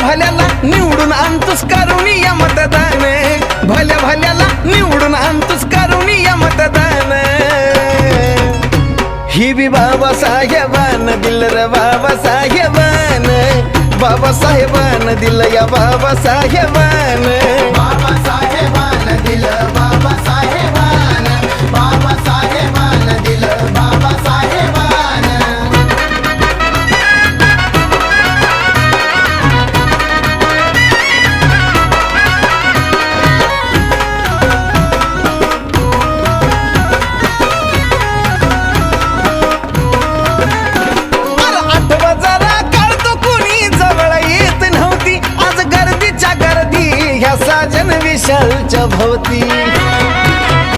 भल्याला निवडून आणतोस करुणीय मतदान, भल्या भल्याला निवडून आणतोस करुणीय मतदान. ही बी बाबासाहेबान दिल रे बाबासाहेबान, बाबासाहेबान दिल या बाबासाहेबान. बाबासाहेबान दिल बाबासाहेबान, बाबासाहेबान दिल बाबासाहेबान. आठवा जरा काढतो कुणी जवळ येत नव्हती, आज गर्दीच्या गर्दी ह्या साजन विशालच्या भोवती.